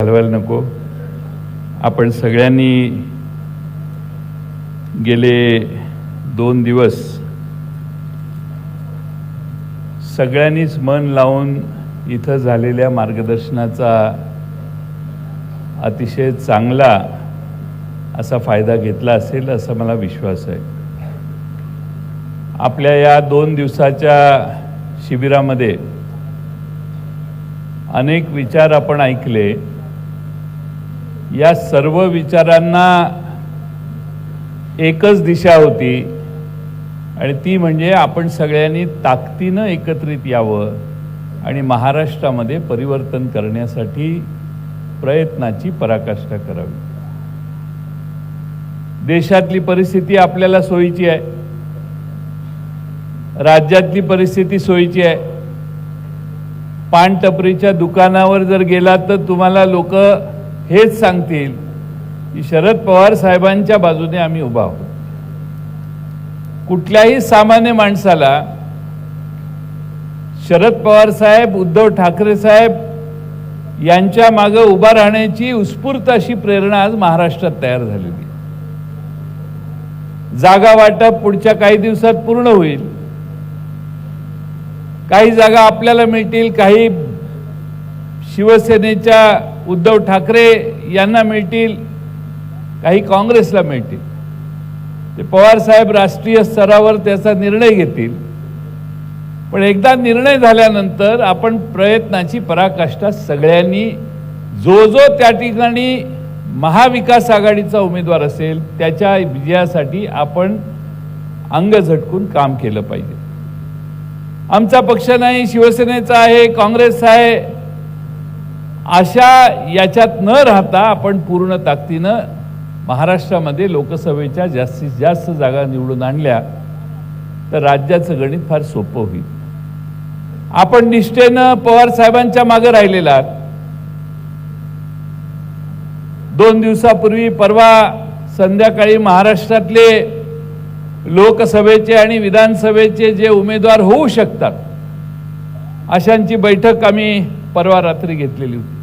घालवायला नको. आपण सगळ्यांनी गेले 2 दिवस सगळ्यांनीच मन लावून इथं झालेल्या मार्गदर्शनाचा अतिशय चांगला असा फायदा घेतला असेल असा मला विश्वास आहे. आपल्या या 2 दिवसाच्या शिबिरामध्ये अनेक विचार आपण ऐकले. या सर्व विचारांना एकच दिशा होती आणि ती म्हणजे आपण सगळ्यांनी ताकदीनं एकत्रित यावं आणि महाराष्ट्रामध्ये परिवर्तन करण्यासाठी प्रयत्नाची पराकाष्ठा करावी. देशातली परिस्थिती आपल्याला सोयीची आहे, राज्यातली परिस्थिती सोयीची आहे. पानटपरीच्या दुकानावर जर गेलात तर तुम्हाला लोक हेच सांगतील की शरद पवार साहेबांच्या बाजूने आम्ही उभा आहोत. कुठल्याही सामान्य माणसाला शरद पवार साहेब, उद्धव ठाकरे साहेब यांच्या मागे उभा राहण्याची उत्स्फूर्त अशी प्रेरणा आज महाराष्ट्रात तयार झालेली. जागा वाटप पुढच्या काही दिवसात पूर्ण होईल. काही जागा आपल्याला मिळतील, काही शिवसेनेच्या उद्धव ठाकरे यांना मिळतील, काही काँग्रेसला मिळतील. ते पवार साहेब राष्ट्रीय स्तरावर त्याचा निर्णय घेतील. पण एकदा निर्णय झाल्यानंतर आपण प्रयत्नाची पराकाष्ठा सगळ्यांनी जो जो त्या ठिकाणी महाविकास आघाडीचा उमेदवार असेल त्याच्या विजयासाठी आपण अंग झटकून काम केलं पाहिजे. आमचा पक्ष नाही, शिवसेनेचा आहे, काँग्रेस आहे अशा याच्यात न राहता आपण पूर्ण ताकदीनं महाराष्ट्रामध्ये लोकसभेच्या जास्तीत जास्त जागा निवडून आणल्या तर राज्याचं गणित फार सोपं होईल. आपण निष्ठेनं पवार साहेबांच्या मागे राहिलेला आहात. 2 दिवसापूर्वी परवा संध्याकाळी महाराष्ट्रातले लोकसभेचे आणि विधानसभेचे जे उमेदवार होऊ शकतात अशांची बैठक आम्ही परवा रात्री घेतलेली होती.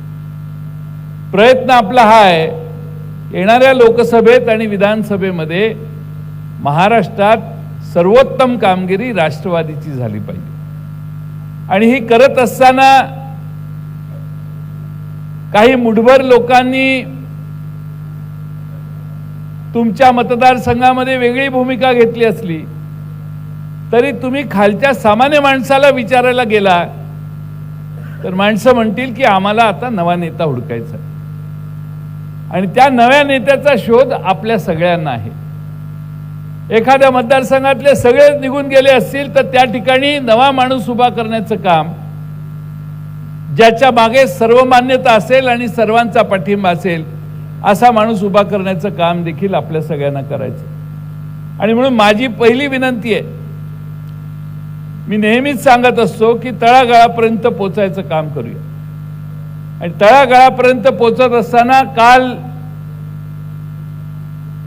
प्रयत्न आपला हा आहे, येणाऱ्या लोकसभेत आणि विधानसभेमध्ये महाराष्ट्रात सर्वोत्तम कामगिरी राष्ट्रवादीची झाली पाहिजे. आणि ही करत असताना काही मुठभर लोकांनी तुमच्या मतदारसंघामध्ये वेगळी भूमिका घेतली असली तरी तुम्ही खालच्या सामान्य माणसाला विचारायला गेला तर माणसं म्हणतील की आम्हाला आता नवा नेता हुडकायचा आणि त्या नव्या नेत्याचा शोध आपल्या सगळ्यांना आहे. एखाद्या मतदारसंघातले सगळे निघून गेले असतील तर त्या ठिकाणी नवा माणूस उभा करण्याचं काम, ज्याच्या मागे सर्वमान्यता असेल आणि सर्वांचा पाठिंबा असेल असा माणूस उभा करण्याचं काम देखील आपल्या सगळ्यांना करायचं. आणि म्हणून माझी पहिली विनंती आहे, मी नेहमीच सांगत असतो की तळागाळापर्यंत पोचायचं काम करूया. आणि तळागाळापर्यंत पोचत असताना काल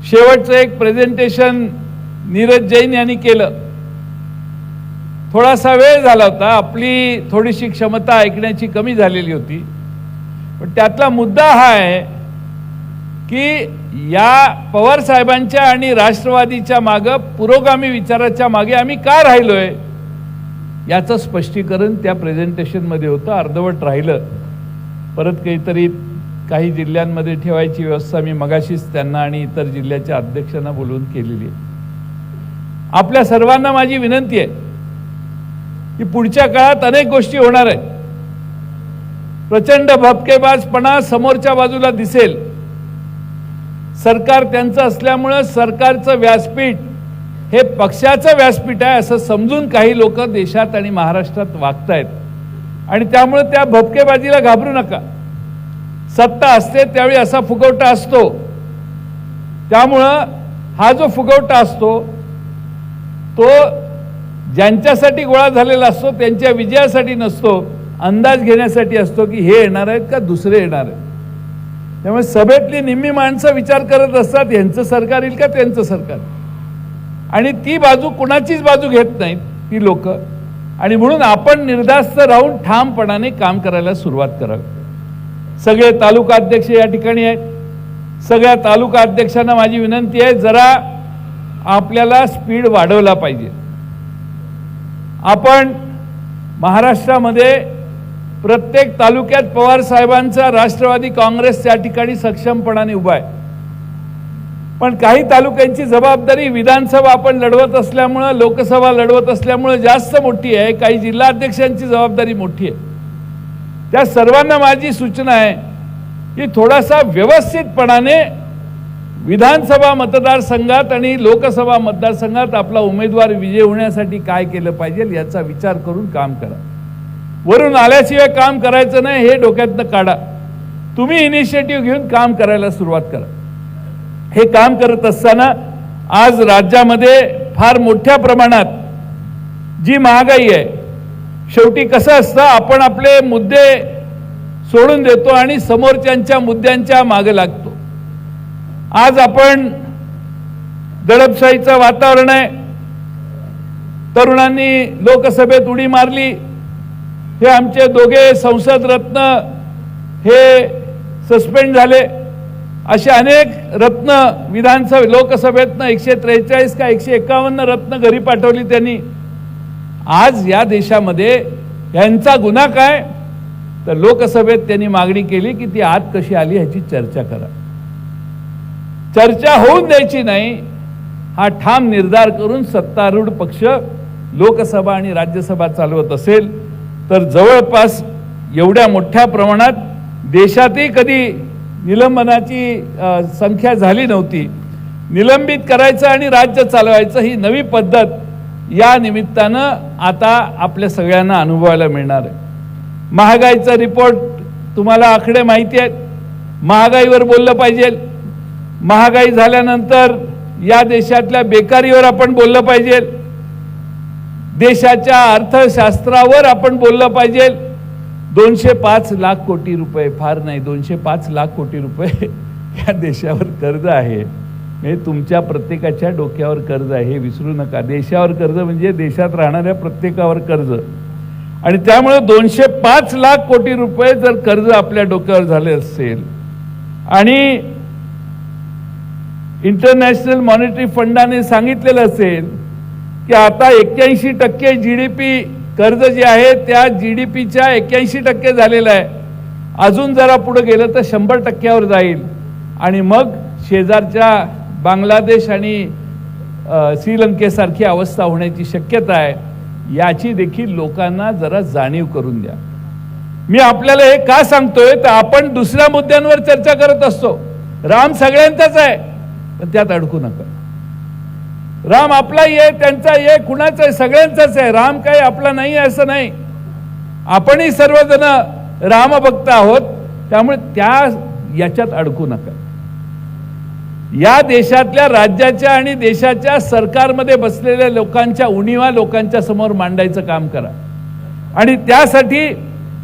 शेवटचं एक प्रेझेंटेशन नीरज जैन यांनी केलं. थोडासा वेळ झाला होता, आपली थोडीशी क्षमता ऐकण्याची कमी झालेली होती. पण त्यातला मुद्दा हा आहे की या पवार साहेबांच्या आणि राष्ट्रवादीच्या मागे, पुरोगामी विचाराच्या मागे आम्ही का राहिलोय याचं स्पष्टीकरण त्या प्रेझेंटेशनमध्ये होतं. अर्धवट राहिलं. परत काहीतरी काही जिल्ह्यांमध्ये ठेवायची व्यवस्था मी मगाशीच त्यांना आणि इतर जिल्ह्याच्या अध्यक्षांना बोलवून केलेली आहे. आपल्या सर्वांना माझी विनंती आहे की पुढच्या काळात अनेक गोष्टी होणार आहेत. प्रचंड भपकेबाजपणा समोरच्या बाजूला दिसेल. सरकार त्यांचं असल्यामुळं सरकारचं व्यासपीठ हे पक्षाचं व्यासपीठ आहे असं समजून काही लोक देशात आणि महाराष्ट्रात वागतायत. आणि त्यामुळे त्या भपकेबाजीला घाबरू नका. सत्ता असते त्यावेळी असा फुगवटा असतो. त्यामुळं हा जो फुगवटा असतो तो ज्यांच्यासाठी गोळा झालेला असतो त्यांच्या विजयासाठी नसतो, अंदाज घेण्यासाठी असतो की हे येणार आहेत का दुसरे येणार आहेत. त्यामुळे सभेतली निम्मी माणसं विचार करत असतात यांचं सरकार येईल का त्यांचं सरकार, आणि ती बाजू कुणाचीच बाजू घेत नाहीत ती लोक. आणि म्हणून आपण निर्धास्त राहून ठामपणाने काम करायला सुरुवात करावी. सगळे तालुका अध्यक्ष या ठिकाणी आहेत. सगळ्या तालुका अध्यक्षांना माझी विनंती आहे, जरा आपल्याला स्पीड वाढवला पाहिजे. आपण महाराष्ट्रामध्ये प्रत्येक तालुक्यात पवार साहेबांचा राष्ट्रवादी काँग्रेस त्या ठिकाणी सक्षमपणाने उभा आहे. पण काही तालुक्यांची जबाबदारी विधानसभा आपण लढवत असल्यामुळे, लोकसभा लढवत असल्यामुळे जास्त मोठी आहे. काही जिल्हाध्यक्षांची जबाबदारी मोठी आहे. त्या सर्वांना माझी सूचना आहे की थोडासा व्यवस्थितपणाने विधानसभा मतदारसंघात आणि लोकसभा मतदारसंघात आपला उमेदवार विजय होण्यासाठी काय केलं पाहिजे याचा विचार करून काम करा. वरून आल्याशिवाय काम करायचं नाही हे डोक्यातनं काढा. तुम्ही इनिशिएटिव्ह घेऊन काम करायला सुरुवात करा. हे काम करत असताना आज राज्यामध्ये फार मोठ्या प्रमाणात जी महागाई आहे, शेवटी कसं असतं, आपण आपले मुद्दे सोडून देतो आणि समोरच्यांच्या मुद्द्यांच्या मागे लागतो. आज आपण दडपशाहीचं वातावरण आहे. तरुणांनी लोकसभेत उडी मारली. हे आमचे दोघे संसद रत्न हे सस्पेंड झाले. असे अनेक रत्न लोकसभेतनं 143 का 151 रत्न घरी पाठवली त्यांनी. आज या देशामध्ये यांचा गुन्हा काय, तर लोकसभेत त्यांनी मागणी केली की ती आत कशी आली ह्याची चर्चा करा. चर्चा होऊन द्यायची नाही हा ठाम निर्धार करून सत्तारूढ पक्ष लोकसभा आणि राज्यसभा चालवत असेल तर जवळपास एवढ्या मोठ्या प्रमाणात देशातही कधी निलंबनाची संख्या झाली नव्हती. निलंबित करायचं आणि राज्य चालवायचं ही नवी पद्धत या निमित्तानं आता आपल्या सगळ्यांना अनुभवायला मिळणार आहे. महागाईचा रिपोर्ट तुम्हाला आकडे माहिती आहेत. महागाईवर बोललं पाहिजे. महागाई झाल्यानंतर या देशातल्या बेकारीवर आपण बोललं पाहिजे. देशाच्या अर्थशास्त्रावर आपण बोललं पाहिजे. 205 लाख कोटी रुपये, फार नाही 205 लाख कोटी रुपये या देशावर कर्ज आहे. हे तुमच्या प्रत्येकाच्या डोक्यावर कर्ज आहे, हे विसरू नका. देशावर कर्ज म्हणजे देशात राहणाऱ्या प्रत्येकावर कर्ज. आणि त्यामुळे 205 लाख कोटी रुपये जर कर्ज आपल्या डोक्यावर झाले असेल आणि इंटरनॅशनल मॉनिटरी फंडाने सांगितलेलं असेल की आता 81% GDP कर्ज जे आहे त्या GDPच्या 81% झालेलं आहे. अजून जरा पुढे गेलं तर 100%वर जाईल आणि मग शेजारच्या बांगलादेश आणि श्रीलंकेसारखी अवस्था होण्याची शक्यता आहे. याची देखील लोकांना जरा जाणीव करून द्या. मी आपल्याला हे का सांगतोय तर आपण दुसऱ्या मुद्द्यांवर चर्चा करत असतो. राम सगळ्यांचाच आहे पण त्यात अडकू नका. राम आपला ये, त्यांचा ये, कुणाचा आहे, सगळ्यांचाच आहे. राम काही आपला नाही असं नाही. आपणही सर्वजण रामभक्त आहोत. त्यामुळे याच्यात अडकू नका. या देशातल्या राज्याच्या आणि देशाच्या सरकारमध्ये बसलेल्या लोकांच्या उणीवा लोकांच्या समोर मांडायचं काम करा. आणि त्यासाठी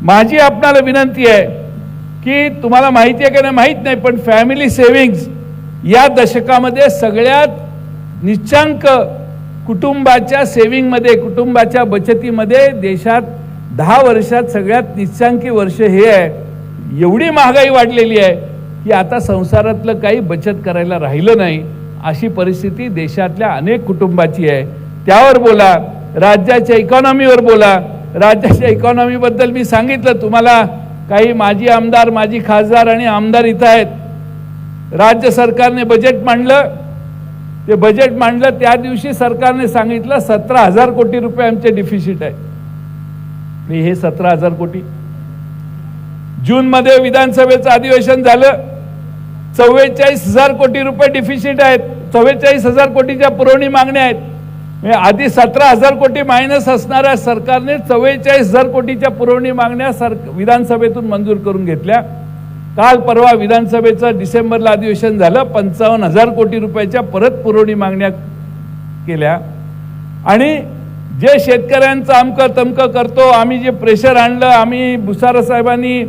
माझी आपणाला विनंती आहे की तुम्हाला माहिती आहे का नाही माहीत नाही, पण फॅमिली सेव्हिंग्ज या दशकामध्ये सगळ्यात निश्चांक कुटुंबाच्या सेव्हिंगमध्ये, कुटुंबाच्या बचतीमध्ये देशात 10 वर्षात सगळ्यात निश्चांकी वर्ष हे आहे. एवढी महागाई वाढलेली आहे की आता संसारातलं काही बचत करायला राहिलं नाही. अशी परिस्थिती देशातल्या अनेक कुटुंबाची आहे. त्यावर बोला. राज्याच्या इकॉनॉमीवर बोला. राज्याच्या इकॉनॉमीबद्दल मी सांगितलं तुम्हाला. काही माजी आमदार, माजी खासदार आणि आमदार इथं आहेत. राज्य सरकारने बजेट मांडलं. ते बजेट मांडलं त्या दिवशी सरकारने सांगितलं 17,000 कोटी रुपये आमचे डिफिसिट आहे. हे 17,000 कोटी जून मध्ये विधानसभेचं अधिवेशन झालं. 44,000 कोटी रुपये डिफिसिट आहेत. 44,000 कोटीच्या पुरवणी मागण्या आहेत. आधी 17,000 कोटी मायनस असणाऱ्या सरकारने 44,000 कोटीच्या पुरवणी मागण्या विधानसभेतून मंजूर करून घेतल्या. काल परवा विधानसभेचं डिसेंबरला अधिवेशन झालं. 55,000 कोटी रुपयाच्या परत पुरवणी मागण्या केल्या. आणि जे शेतकऱ्यांचं अमकं तमकं करतो, आम्ही जे प्रेशर आणलं, आम्ही भुसारा साहेबांनी,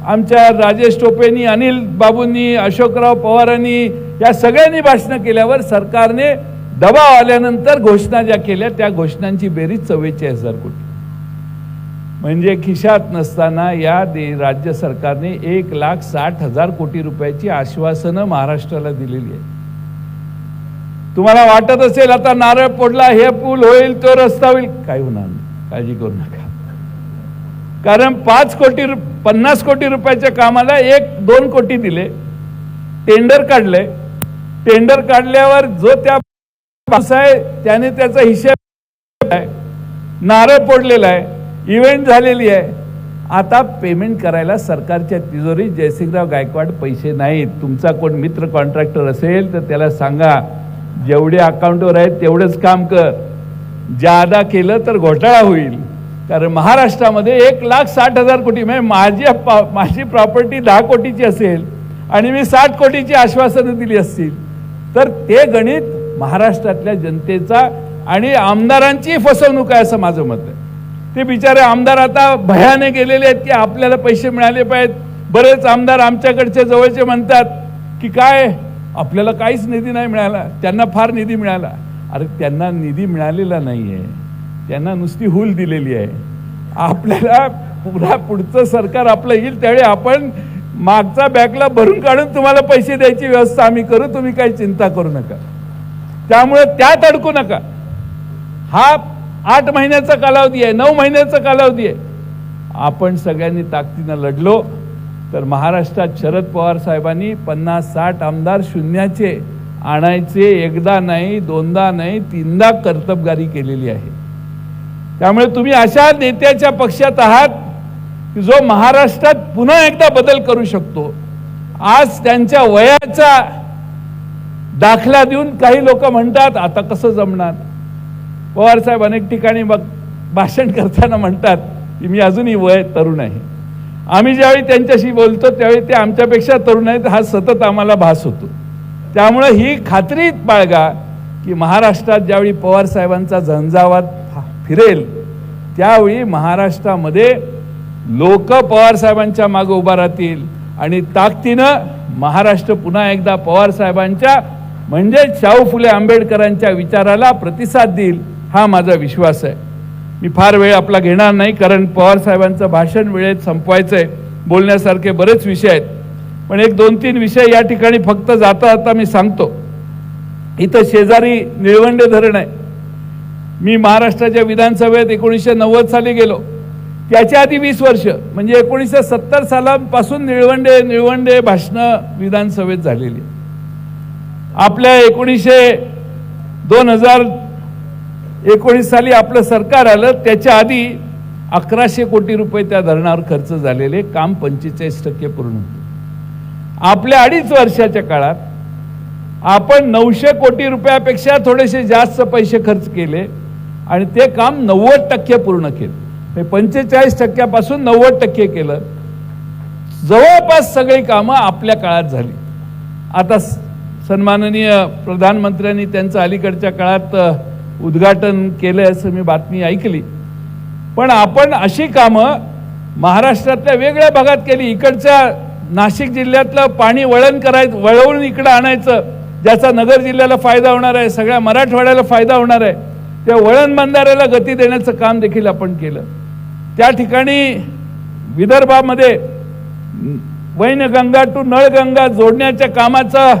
आमच्या राजेश टोपेंनी, अनिल बाबूंनी, अशोकराव पवारांनी या सगळ्यांनी भाषणं केल्यावर सरकारने दबाव आल्यानंतर घोषणा ज्या केल्या त्या घोषणांची बेरीज 44,000 कोटी. म्हणजे खिशात नसताना या राज्य सरकारने 1,60,000 कोटी रुपयाची आश्वासनं महाराष्ट्राला दिलेली आहे. तुम्हाला वाटत असेल आता नारळ फोडला, हे पूल होईल, तो रस्ता होईल, काही होणार नाही, काळजी करू नका. कारण 50 कोटी रुपयाच्या कामाला 1-2 कोटी दिले, टेंडर काढले. टेंडर काढल्यावर जो त्या आहे त्याने त्याचा हिशेब आहे, नारळ फोडलेला आहे, इव्हेंट झालेली आहे. आता पेमेंट करायला सरकारच्या तिजोरीत जयसिंगराव गायकवाड पैसे नाहीत. तुमचा कोण मित्र कॉन्ट्रॅक्टर असेल तर त्याला सांगा, जेवढे अकाउंटवर आहेत तेवढंच काम कर, जादा केलं तर घोटाळा होईल. कारण महाराष्ट्रामध्ये 1,60,000 कोटी, म्हणजे माझी प्रॉपर्टी 10 कोटीची असेल आणि मी 60 कोटीची आश्वासनं दिली असतील तर ते गणित महाराष्ट्रातल्या जनतेचा आणि आमदारांची फसवणूक आहे असं माझं मत आहे. ते बिचारे आमदार आता भयाने गेलेले आहेत की आपल्याला पैसे मिळाले पाहिजेत. बरेच आमदार आमच्याकडचे जवळचे म्हणतात की काय आपल्याला काहीच निधी नाही मिळाला, त्यांना फार निधी मिळाला. अरे त्यांना निधी मिळालेला नाही आहे, त्यांना नुसती हूल दिलेली आहे. आपल्याला पुढचं सरकार आपलं येईल त्यावेळी आपण मागचा बॅकला भरून काढून तुम्हाला पैसे द्यायची व्यवस्था आम्ही करू, तुम्ही काही चिंता करू नका. त्यामुळे त्यात अडकू नका. हा 8 महिन्याचा कालावधी आहे, 9 महिन्याचा कालावधी आहे. आपण सगळ्यांनी ताकदीनं लढलो तर महाराष्ट्रात शरद पवार साहेबांनी 50-60 आमदार शून्याचे आणायचे, एकदा नाही, दोनदा नाही, 3दा कर्तबगारी केलेली आहे. त्यामुळे तुम्ही अशा नेत्याच्या पक्षात आहात की जो महाराष्ट्रात पुन्हा एकदा बदल करू शकतो. आज त्यांच्या वयाचा दाखला देऊन काही लोक म्हणतात आता कसं जमणार. पवार साहेब अनेक ठिकाणी भाषण करताना म्हणतात की मी अजूनही वय तरुण आहे. आम्ही ज्यावेळी त्यांच्याशी बोलतो त्यावेळी ते आमच्यापेक्षा तरुण आहेत हा सतत आम्हाला भास होतो. त्यामुळे ही खात्री बाळगा की महाराष्ट्रात ज्यावेळी पवार साहेबांचा झंझावात फिरेल त्यावेळी महाराष्ट्रामध्ये लोक पवार साहेबांच्या मागे उभा राहतील आणि ताकदीनं महाराष्ट्र पुन्हा एकदा पवार साहेबांच्या म्हणजे शाहू फुले आंबेडकरांच्या विचाराला प्रतिसाद देईल हा माझा विश्वास आहे. मी फार वेळ आपला घेणार नाही कारण पवार साहेबांचं भाषण वेळेत संपवायचं आहे. बोलण्यासारखे बरेच विषय आहेत पण 1-2-3 विषय या ठिकाणी फक्त जाता जाता मी सांगतो. इथं शेजारी निळवंडे धरण आहे. मी महाराष्ट्राच्या विधानसभेत 1990 साली गेलो. त्याच्या आधी 20 वर्ष म्हणजे 1970 सालापासून निळवंडे भाषणं विधानसभेत झालेली. आपल्या 2019 साली आपलं सरकार आलं त्याच्या आधी 1100 कोटी रुपये त्या धरणावर खर्च झालेले, काम 45% पूर्ण होते. आपल्या 2.5 वर्षाच्या काळात आपण 900 कोटी रुपयापेक्षा थोडेसे जास्त पैसे खर्च केले आणि ते काम 90% पूर्ण केलं. 45% 90% केलं. जवळपास सगळी कामं आपल्या काळात झाली. आता सन्माननीय प्रधानमंत्र्यांनी त्यांचं अलीकडच्या काळात उद्घाटन केलंय असं मी बातमी ऐकली. पण आपण अशी कामं महाराष्ट्रातल्या वेगळ्या भागात केली. इकडच्या नाशिक जिल्ह्यातलं पाणी वळवून इकडं आणायचं ज्याचा नगर जिल्ह्याला फायदा होणार आहे, सगळ्या मराठवाड्याला फायदा होणार आहे. त्या वळण बंधाऱ्याला गती देण्याचं काम देखील आपण केलं. त्या ठिकाणी विदर्भामध्ये वैनगंगा टू नळगंगा जोडण्याच्या कामाचा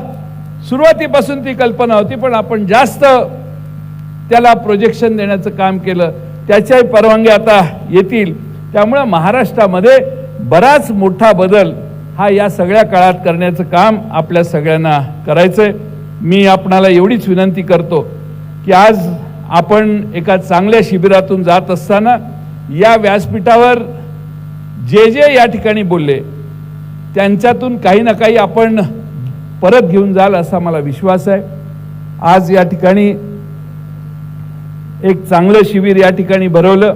सुरुवातीपासून ती कल्पना होती पण आपण जास्त त्याला प्रोजेक्शन देण्याचं काम केलं. त्याच्याही परवानग्या आता येतील. त्यामुळे महाराष्ट्रामध्ये बराच मोठा बदल हा या सगळ्या काळात करण्याचं काम आपल्या सगळ्यांना करायचंय. मी आपणाला एवढीच विनंती करतो की आज आपण एका चांगल्या शिबिरातून जात असताना या व्यासपीठावर जे या ठिकाणी बोलले त्यांच्यातून काही ना काही आपण परत घेऊन जाल असा मला विश्वास आहे. आज या ठिकाणी एक चांगलं शिबिर या ठिकाणी भरवलं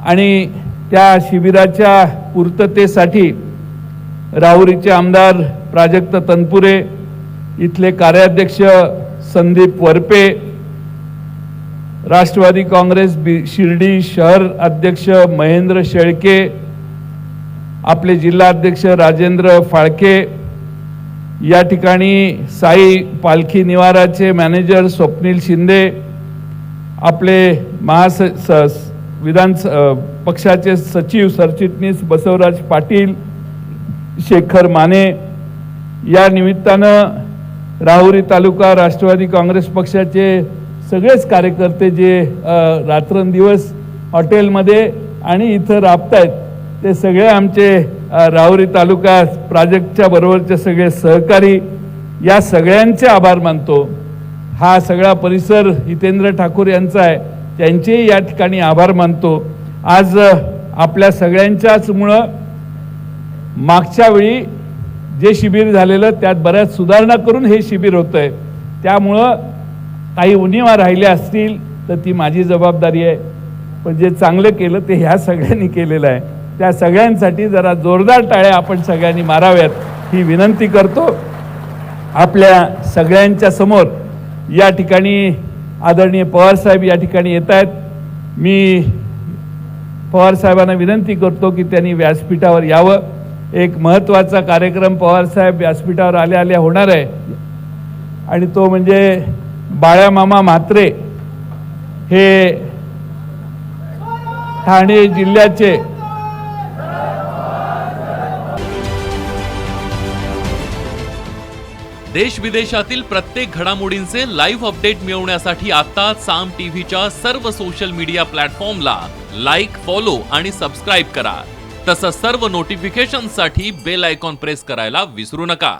आणि त्या शिबिराच्या पूर्ततेसाठी राहुरीचे आमदार प्राजक्त तनपुरे, इथले कार्याध्यक्ष संदीप वरपे, राष्ट्रवादी काँग्रेस शिर्डी शहर अध्यक्ष महेंद्र शेळके, आपले जिल्हा अध्यक्ष राजेंद्र फाळके, या ठिकाणी साई पालखी निवाराचे मॅनेजर स्वप्नील शिंदे, आपले पक्षाचे सचिव सरचिटणीस बसवराज पाटील, शेखर माने, या निमित्तानं राहुरी तालुका राष्ट्रवादी काँग्रेस पक्षाचे सगळेच कार्यकर्ते जे रात्रंदिवस हॉटेलमध्ये आणि इथं राबतायत, ते सगळे आमचे राहुरी तालुका प्रोजेक्टच्या बरोबरचे सगळे सहकारी, या सगळ्यांचे आभार मानतो. हा सगळा परिसर हितेंद्र ठाकूर यांचा आहे, त्यांचेही या ठिकाणी आभार मानतो. आज आपल्या सगळ्यांच्याच मुळे मागच्या वेळी जे शिबिर झालेलं त्यात बऱ्याच सुधारणा करून हे शिबिर होतंय. त्यामुळं काही उणिवा राहिल्या असतील तर ती माझी जबाबदारी आहे, पण जे चांगलं केलं ते ह्या सगळ्यांनी केलेलं आहे. त्या सगळ्यांसाठी जरा जोरदार टाळ्या आपण सगळ्यांनी माराव्यात ही विनंती करतो. आपल्या सगळ्यांच्या समोर या ठिकाणी आदरणीय पवार साहेब या ठिकाणी येत आहेत. मी पवार साहेबांना विनंती करतो की त्यांनी व्यासपीठावर यावं. एक महत्त्वाचा कार्यक्रम पवार साहेब व्यासपीठावर आल्या आल्या होणार आहे आणि तो म्हणजे बाळामामा म्हात्रे हे ठाणे जिल्ह्याचे देश विदेशातील प्रत्येक घडामोडींचे लाईव्ह अपडेट मिळवण्यासाठी आता साम टीव्हीच्या सर्व सोशल मीडिया प्लॅटफॉर्मला लाईक, फॉलो आणि सबस्क्राईब करा. तसंच सर्व नोटिफिकेशनसाठी बेल आयकॉन प्रेस करायला विसरू नका.